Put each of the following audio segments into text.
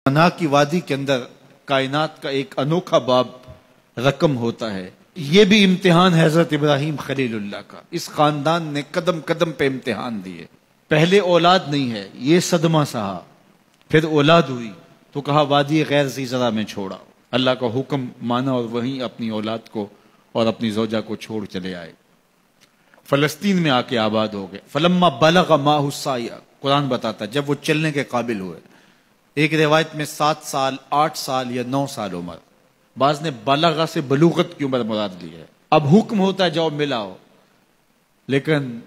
منا کی وادی کے اندر کائنات کا ایک انوکھا باب رقم ہوتا ہے. یہ بھی امتحان ہے حضرت ابراہیم خلیل اللہ کا. اس خاندان نے قدم قدم پہ امتحان دیے. پہلے اولاد نہیں ہے، یہ صدمہ سہا. پھر اولاد ہوئی تو کہا وادی غیر ذی زرع میں چھوڑا. اللہ کا حکم مانا اور وہیں اپنی اولاد کو اور اپنی زوجہ کو چھوڑ چلے آئے. فلسطین میں آ کے آباد ہو گئے. فلما بلغ ماہ السعی، قرآن بتاتا جب وہ چلنے کے قابل ہوئے. ایک روایت میں 7 سال 8 سال یا 9 سال عمر، بعض نے بلغہ سے بلوغت کی عمر مراد لی ہے. اب حکم ہوتا ہے جاؤ ملاؤ. لیکن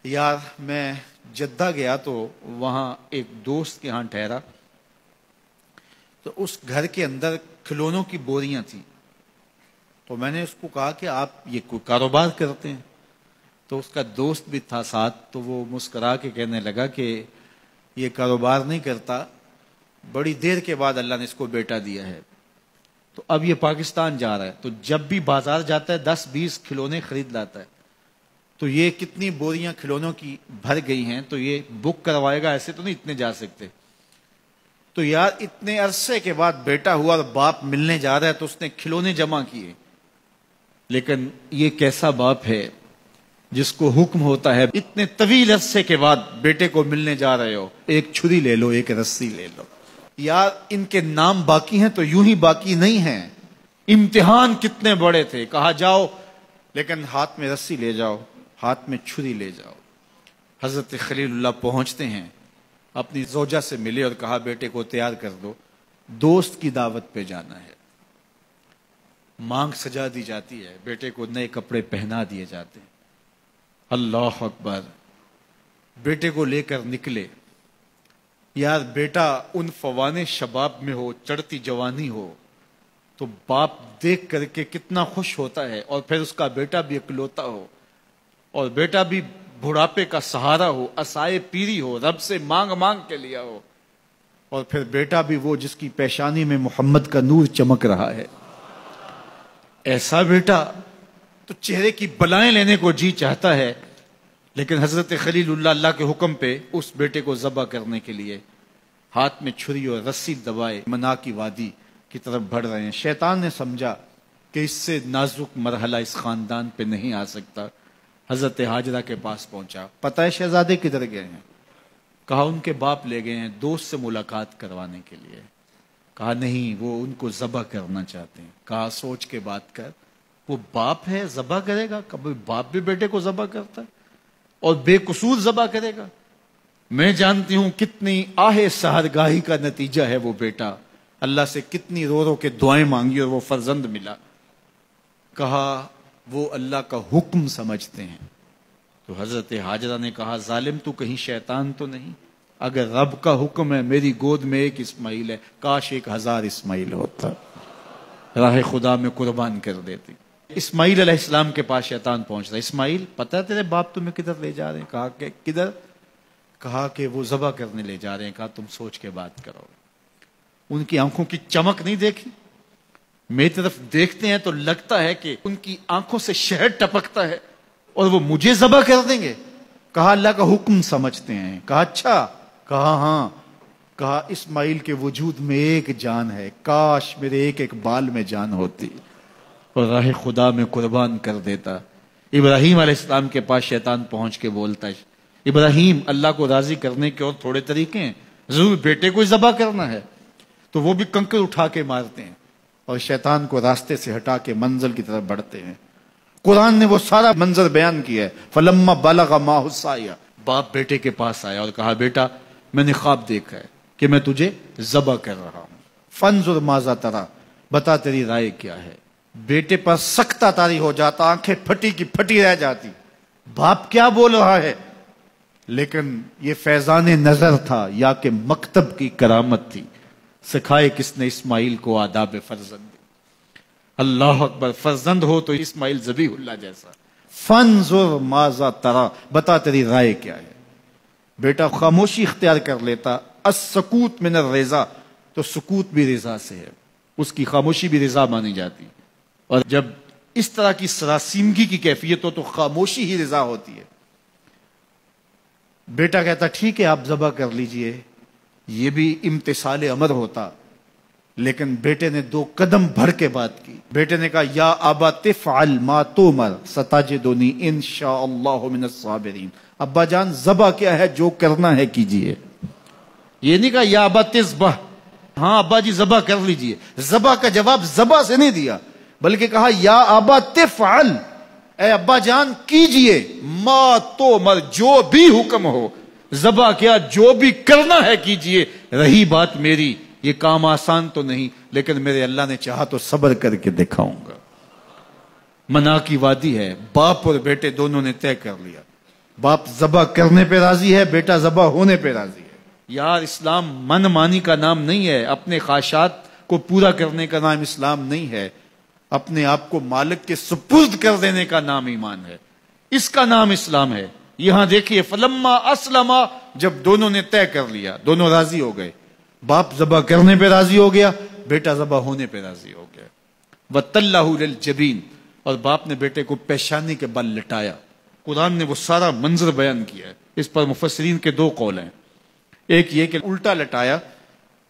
یار میں جدہ گیا تو وہاں ایک دوست کے ہاں ٹھہرا تو اس گھر کے اندر کھلونوں کی بوریاں تھیں. تو میں نے اس کو کہا کہ آپ یہ کوئی کاروبار کرتے ہیں؟ تو اس کا دوست بھی تھا ساتھ، تو وہ مسکرا کے کہنے لگا کہ یہ کاروبار نہیں کرتا، بڑی دیر کے بعد اللہ نے اس کو بیٹا دیا ہے. تو اب یہ پاکستان جا رہا ہے تو جب بھی بازار جاتا ہے 10-20 کھلونے خرید لاتا ہے. تو یہ کتنی بوریاں کھلونوں کی بھر گئی ہیں تو یہ بک کروائے گا، ایسے تو نہیں اتنے جا سکتے. تو یار اتنے عرصے کے بعد بیٹا ہوا اور باپ ملنے جا رہا ہے تو اس نے کھلونے جمع کیے. لیکن یہ کیسا باپ ہے جس کو حکم ہوتا ہے اتنے طویل عرصے کے بعد بیٹے کو ملنے جا رہے ہو، ایک چھری لے لو، ایک رسی لے لو. یار ان کے نام باقی ہیں تو یوں ہی باقی نہیں ہیں. امتحان کتنے بڑے تھے. کہا جاؤ لیکن ہاتھ میں رسی لے جاؤ، ہاتھ میں چھری لے جاؤ. حضرت خلیل اللہ پہنچتے ہیں، اپنی زوجہ سے ملے اور کہا بیٹے کو تیار کر دو، دوست کی دعوت پہ جانا ہے. مانگ سجا دی جاتی ہے، بیٹے کو نئے کپڑے پہنا دیے جاتے ہیں. اللہ اکبر. بیٹے کو لے کر نکلے. یار بیٹا ان فوان شباب میں ہو، چڑھتی جوانی ہو تو باپ دیکھ کر کے کتنا خوش ہوتا ہے. اور پھر اس کا بیٹا بھی اکلوتا ہو اور بیٹا بھی بڑھاپے کا سہارا ہو، عصائے پیری ہو، رب سے مانگ مانگ کے لیا ہو. اور پھر بیٹا بھی وہ جس کی پیشانی میں محمد کا نور چمک رہا ہے. ایسا بیٹا تو چہرے کی بلائیں لینے کو جی چاہتا ہے. لیکن حضرت خلیل اللہ اللہ کے حکم پہ اس بیٹے کو ذبح کرنے کے لیے ہاتھ میں چھری اور رسی دبائے منا کی وادی کی طرف بڑھ رہے ہیں. شیطان نے سمجھا کہ اس سے نازک مرحلہ اس خاندان پہ نہیں آ سکتا. حضرت حاجرہ کے پاس پہنچا. پتہ ہے شہزادے کدھر گئے ہیں؟ کہا ان کے باپ لے گئے ہیں دوست سے ملاقات کروانے کے لیے. کہا نہیں، وہ ان کو ذبح کرنا چاہتے ہیں. کہا سوچ کے بات کر، وہ باپ ہے ذبح کرے گا؟ کبھی باپ بھی بیٹے کو ذبح کرتا ہے اور بے قصور ذبح کرے گا؟ میں جانتی ہوں کتنی آہ سحرگاہی کا نتیجہ ہے وہ بیٹا. اللہ سے کتنی رو رو کے دعائیں مانگی اور وہ فرزند ملا. کہا وہ اللہ کا حکم سمجھتے ہیں. تو حضرت حاجرہ نے کہا ظالم تو کہیں شیطان تو نہیں؟ اگر رب کا حکم ہے میری گود میں ایک اسماعیل ہے، کاش 1000 اسماعیل ہوتا، راہ خدا میں قربان کر دیتی. اسماعیل علیہ السلام کے پاس شیطان پہنچ رہا. اسماعیل پتہ ہے تیرے باپ تمہیں کدھر لے جا رہے ہیں؟ کہا کہ کدھر؟ کہا کہ وہ ذبح کرنے لے جا رہے ہیں. کہا تم سوچ کے بات کرو. ان کی آنکھوں کی چمک نہیں دیکھی؟ میری طرف دیکھتے ہیں تو لگتا ہے کہ ان کی آنکھوں سے شہد ٹپکتا ہے اور وہ مجھے ذبح کر دیں گے. کہا اللہ کا حکم سمجھتے ہیں. کہا اچھا. کہا ہاں. کہا اسماعیل کے وجود میں ایک جان ہے، کاش میرے ایک ایک بال میں جان ہوتی اور راہ خدا میں قربان کر دیتا. ابراہیم علیہ السلام کے پاس شیطان پہنچ کے بولتا ہے ابراہیم اللہ کو راضی کرنے کے اور تھوڑے طریقے ہیں، ضرور بیٹے کو ذبح کرنا ہے. تو وہ بھی کنکر اٹھا کے مارتے ہیں اور شیطان کو راستے سے ہٹا کے منزل کی طرف بڑھتے ہیں. قرآن نے وہ سارا منظر بیان کیا ہے. فلما بلغ ماہ السعی، باپ بیٹے کے پاس آیا اور کہا بیٹا میں نے خواب دیکھا ہے کہ میں تجھے ذبح کر رہا ہوں. فانظر ماذا تری، بتا تیری رائے کیا ہے. بیٹے پر سختہ طاری ہو جاتا، آنکھیں پھٹی کی پھٹی رہ جاتی. باپ کیا بول رہا ہے؟ لیکن یہ فیضان نظر تھا یا کہ مکتب کی کرامت تھی. سکھائے کس نے اسماعیل کو آداب فرزند. اللہ اکبر. فرزند ہو تو اسماعیل ذبیح اللہ جیسا. فانظر ماذا تری، بتا تیری رائے کیا ہے. بیٹا خاموشی اختیار کر لیتا. السکوت من الرضا، تو سکوت بھی رضا سے ہے، اس کی خاموشی بھی رضا مانی جاتی. اور جب اس طرح کی سراسیمگی کی کیفیت ہو تو خاموشی ہی رضا ہوتی ہے. بیٹا کہتا ٹھیک ہے آپ ذبح کر لیجئے. یہ بھی امتثال امر ہوتا، لیکن بیٹے نے 2 قدم بڑھ کے بات کی. بیٹے نے کہا یا ابا تفعل ما تؤمر ستجدنی انشاء اللہ من الصابرین. ابا جان ذبح کیا ہے، جو کرنا ہے کیجئے. یہ نہیں کہا یا ابا تذبح، ہاں ابا جی ذبح کر لیجئے. ذبح کا جواب ذبح سے نہیں دیا، بلکہ کہا یا ابا تفعل، اے ابا جان کیجئے، ما تؤمر، جو بھی حکم ہو. ذبح کیا، جو بھی کرنا ہے کیجئے. رہی بات میری، یہ کام آسان تو نہیں، لیکن میرے اللہ نے چاہا تو صبر کر کے دکھاؤں گا. منا کی وادی ہے، باپ اور بیٹے دونوں نے طے کر لیا. باپ ذبح کرنے پہ راضی ہے، بیٹا ذبح ہونے پہ راضی ہے. یار اسلام من مانی کا نام نہیں ہے، اپنے خواہشات کو پورا کرنے کا نام اسلام نہیں ہے، اپنے آپ کو مالک کے سپرد کر دینے کا نام ایمان ہے. اس کا نام اسلام ہے. یہاں دیکھیے فلما اسلما، جب دونوں نے طے کر لیا، دونوں راضی ہو گئے. باپ ذبح کرنے پہ راضی ہو گیا، بیٹا ذبح ہونے پہ راضی ہو گیا. وَتَلَّهُ لِلْجَبِينِ، اور باپ نے بیٹے کو پیشانی کے بل لٹایا. قرآن نے وہ سارا منظر بیان کیا ہے. اس پر مفسرین کے 2 قول ہیں. ایک یہ کہ الٹا لٹایا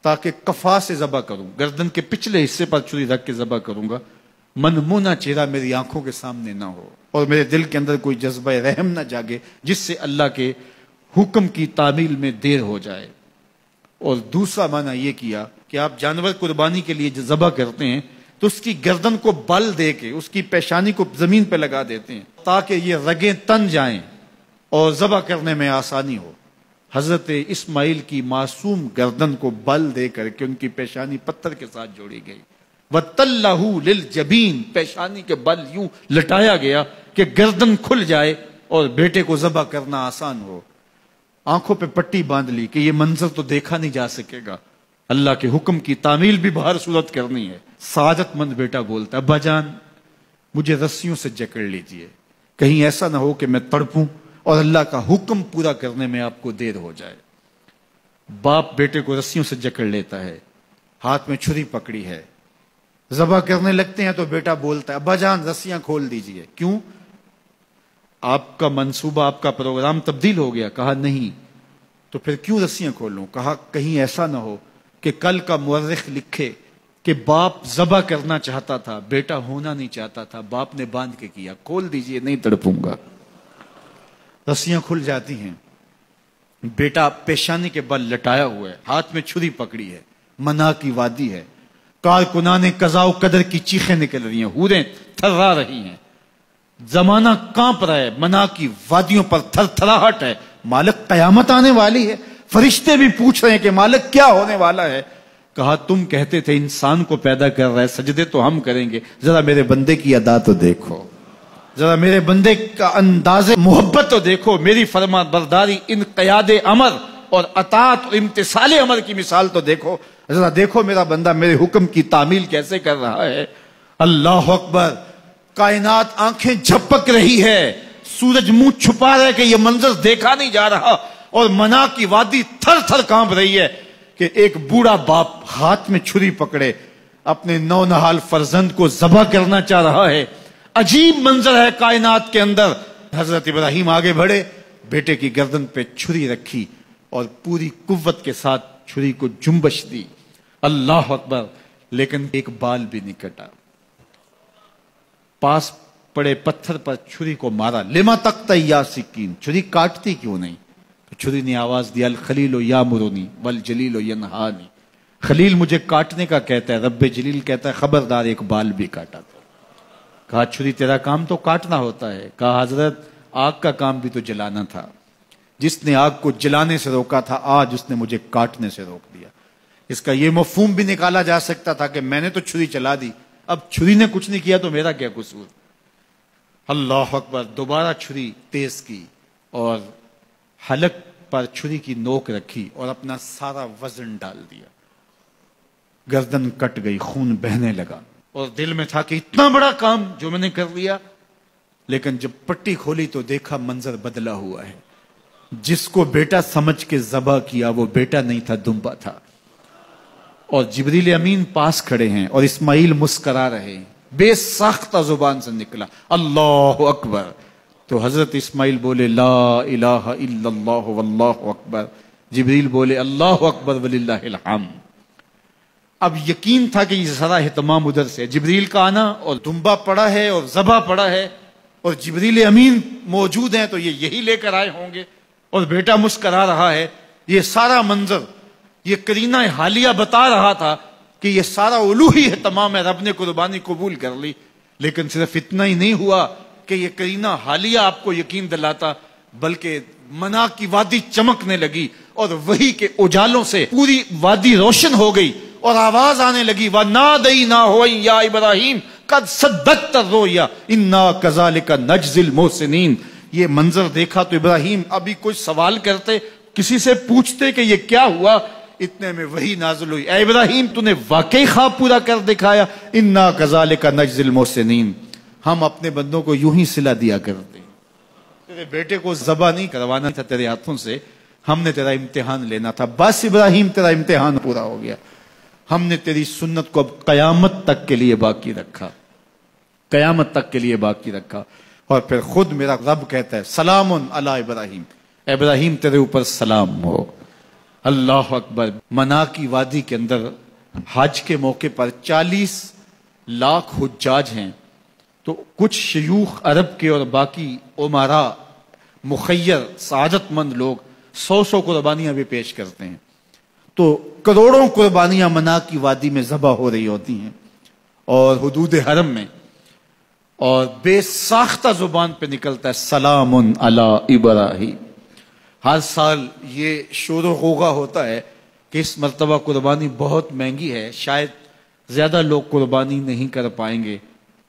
تاکہ کفا سے ذبح کروں، گردن کے پچھلے حصے پر چھری رکھ کے ذبح کروں گا، منمونا چہرہ میری آنکھوں کے سامنے نہ ہو اور میرے دل کے اندر کوئی جذبہ رحم نہ جاگے جس سے اللہ کے حکم کی تعمیل میں دیر ہو جائے. اور دوسرا معنی یہ کیا کہ آپ جانور قربانی کے لیے جو ذبح کرتے ہیں تو اس کی گردن کو بل دے کے اس کی پیشانی کو زمین پہ لگا دیتے ہیں تاکہ یہ رگیں تن جائیں اور ذبح کرنے میں آسانی ہو. حضرت اسماعیل کی معصوم گردن کو بل دے کر کے ان کی پیشانی پتھر کے ساتھ جوڑی گئی. وَتَلَّهُ لِلْجَبِينِ، پیشانی کے بل یوں لٹایا گیا کہ گردن کھل جائے اور بیٹے کو ذبح کرنا آسان ہو. آنکھوں پہ پٹی باندھ لی کہ یہ منظر تو دیکھا نہیں جا سکے گا، اللہ کے حکم کی تعمیل بھی بہر صورت کرنی ہے. سعادت مند بیٹا بولتا ابا جان مجھے رسیوں سے جکڑ لیجئے، کہیں ایسا نہ ہو کہ میں تڑپوں اور اللہ کا حکم پورا کرنے میں آپ کو دیر ہو جائے. باپ بیٹے کو رسیوں سے جکڑ لیتا ہے، ہاتھ میں چھری پکڑی ہے، ذبح کرنے لگتے ہیں تو بیٹا بولتا ہے ابا جان رسیاں کھول دیجئے. کیوں؟ آپ کا منصوبہ، آپ کا پروگرام تبدیل ہو گیا. کہا نہیں. تو پھر کیوں رسیاں کھولوں؟ کہا کہیں ایسا نہ ہو کہ کل کا مورخ لکھے کہ باپ ذبح کرنا چاہتا تھا، بیٹا ہونا نہیں چاہتا تھا، باپ نے باندھ کے کیا. کھول دیجئے، نہیں تڑپوں گا. رسیاں کھل جاتی ہیں. بیٹا پیشانی کے بل لٹایا ہوا ہے، ہاتھ میں چھری پکڑی ہے، منا کی وادی ہے، کارکنان قضاء و قدر کی چیخیں نکل رہی ہیں، حوریں تھرا رہی ہیں، زمانہ کانپ رہا ہے، منا کی وادیوں پر تھر تھراہٹ ہے. مالک قیامت آنے والی ہے. فرشتے بھی پوچھ رہے ہیں کہ مالک کیا ہونے والا ہے. کہا تم کہتے تھے انسان کو پیدا کر رہا ہے، سجدے تو ہم کریں گے، ذرا میرے بندے کی ادا تو دیکھو، ذرا میرے بندے کا انداز محبت تو دیکھو، میری فرما برداری، انقیاد امر اور اطاعت اور امتثال امر کی مثال تو دیکھو، ذرا دیکھو میرا بندہ میرے حکم کی تعمیل کیسے کر رہا ہے. اللہ اکبر. کائنات آنکھیں جھپک رہی ہے، سورج منہ چھپا رہا ہے کہ یہ منظر دیکھا نہیں جا رہا، اور منا کی وادی تھر تھر کانپ رہی ہے کہ ایک بوڑھا باپ ہاتھ میں چھری پکڑے اپنے نو نہال فرزند کو ذبح کرنا چاہ رہا ہے. عجیب منظر ہے کائنات کے اندر. حضرت ابراہیم آگے بڑھے، بیٹے کی گردن پہ چھری رکھی اور پوری قوت کے ساتھ چھری کو جنبش دی. اللہ اکبر. لیکن ایک بال بھی نہیں کٹا. پاس پڑے پتھر پر چھری کو مارا. لما تقطع یا سکین، چھری کاٹتی کیوں نہیں؟ تو چھری نے آواز دیا الخلیل یامرنی والجلیل ینہانی، خلیل مجھے کاٹنے کا کہتا ہے، رب جلیل کہتا ہے خبردار ایک بال بھی کاٹا. کہا چھری تیرا کام تو کاٹنا ہوتا ہے. کہا حضرت آگ کا کام بھی تو جلانا تھا، جس نے آگ کو جلانے سے روکا تھا آج اس نے مجھے کاٹنے سے روک دیا. اس کا یہ مفہوم بھی نکالا جا سکتا تھا کہ میں نے تو چھری چلا دی، اب چھری نے کچھ نہیں کیا تو میرا کیا قصور. اللہ اکبر. دوبارہ چھری تیز کی اور حلق پر چھری کی نوک رکھی اور اپنا سارا وزن ڈال دیا. گردن کٹ گئی، خون بہنے لگا اور دل میں تھا کہ اتنا بڑا کام جو میں نے کر لیا. لیکن جب پٹی کھولی تو دیکھا منظر بدلا ہوا ہے. جس کو بیٹا سمجھ کے ذبح کیا وہ بیٹا نہیں تھا، دمبا تھا. اور جبریل امین پاس کھڑے ہیں اور اسماعیل مسکرا رہے ہیں. بے ساختہ زبان سے نکلا اللہ اکبر. تو حضرت اسماعیل بولے لا الہ الا اللہ واللہ اکبر. جبریل بولے اللہ اکبر وللہ الحمد۔ اب یقین تھا کہ یہ سارا اہتمام ادھر سے، جبریل کا آنا اور دمبا پڑا ہے اور ذبح پڑا ہے اور جبریل امین موجود ہیں تو یہ یہی لے کر آئے ہوں گے، اور بیٹا مسکرا رہا ہے۔ یہ سارا منظر، یہ قرینہ حالیہ بتا رہا تھا کہ یہ سارا الوہی اہتمام ہے، رب نے قربانی قبول کر لی۔ لیکن صرف اتنا ہی نہیں ہوا کہ یہ قرینہ حالیہ آپ کو یقین دلاتا، بلکہ منا کی وادی چمکنے لگی اور وہی کے اجالوں سے پوری وادی روشن ہو گئی، اور آواز آنے لگی وَنَادَيْنَاهُ يَا إِبْرَاهِيمُ قَدْ صَدَّقْتَ الرُّؤْيَا إِنَّا كَذَلِكَ نَجْزِي الْمُحْسِنِينَ۔ یہ منظر دیکھا تو ابراہیم ابھی کچھ سوال کرتے، کسی سے پوچھتے کہ یہ کیا ہوا، اتنے میں وہی نازل ہوئی، اے ابراہیم تو نے واقعی خواب پورا کر دکھایا، اِنَّا كَذَلِكَ نَجْزِي الْمُحْسِنِينَ، ہم اپنے بندوں کو یوں ہی صلہ دیا کرتے۔ تیرے بیٹے کو ذبح نہیں کروانا تھا تیرے ہاتھوں سے، ہم نے تیرا امتحان لینا تھا، بس ابراہیم تیرا امتحان پورا ہو گیا، ہم نے تیری سنت کو اب قیامت تک کے لیے باقی رکھا، قیامت تک کے لیے باقی رکھا۔ اور پھر خود میرا رب کہتا ہے سلام علی ابراہیم، ابراہیم تیرے اوپر سلام ہو۔ اللہ اکبر۔ منا کی وادی کے اندر حج کے موقع پر 40 لاکھ حجاج ہیں، تو کچھ شیوخ عرب کے اور باقی عمراء مخیر سعادت مند لوگ 100 قربانیاں بھی پیش کرتے ہیں، تو کروڑوں قربانیاں منا کی وادی میں ذبح ہو رہی ہوتی ہیں اور حدود حرم میں، اور بے ساختہ زبان پہ نکلتا ہے سلام علی ابراہیم۔ ہر سال یہ شور و غوغا ہوتا ہے کہ اس مرتبہ قربانی بہت مہنگی ہے، شاید زیادہ لوگ قربانی نہیں کر پائیں گے،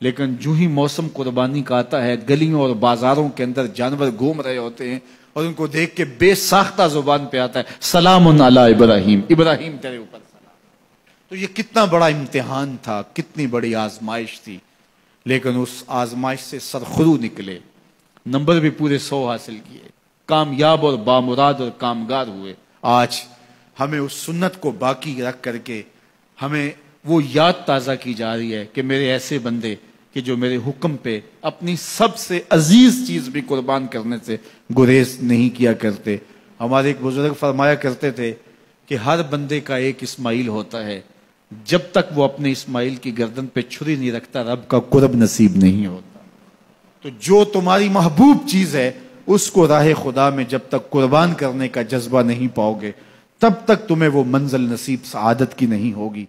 لیکن جو ہی موسم قربانی کا آتا ہے گلیوں اور بازاروں کے اندر جانور گھوم رہے ہوتے ہیں اور ان کو دیکھ کے بے ساختہ زبان پہ آتا ہے سلام علی ابراہیم، ابراہیم تیرے اوپر سلام۔ تو یہ کتنا بڑا امتحان تھا، کتنی بڑی آزمائش تھی، لیکن اس آزمائش سے سرخرو نکلے، نمبر بھی پورے 100 حاصل کیے، کامیاب اور بامراد اور کامگار ہوئے۔ آج ہمیں اس سنت کو باقی رکھ کر کے ہمیں وہ یاد تازہ کی جا رہی ہے کہ میرے ایسے بندے کہ جو میرے حکم پہ اپنی سب سے عزیز چیز بھی قربان کرنے سے گریز نہیں کیا کرتے۔ ہمارے ایک بزرگ فرمایا کرتے تھے کہ ہر بندے کا ایک اسماعیل ہوتا ہے، جب تک وہ اپنے اسماعیل کی گردن پہ چھری نہیں رکھتا رب کا قرب نصیب نہیں ہوتا۔ تو جو تمہاری محبوب چیز ہے اس کو راہ خدا میں جب تک قربان کرنے کا جذبہ نہیں پاؤ گے، تب تک تمہیں وہ منزل نصیب سعادت کی نہیں ہوگی۔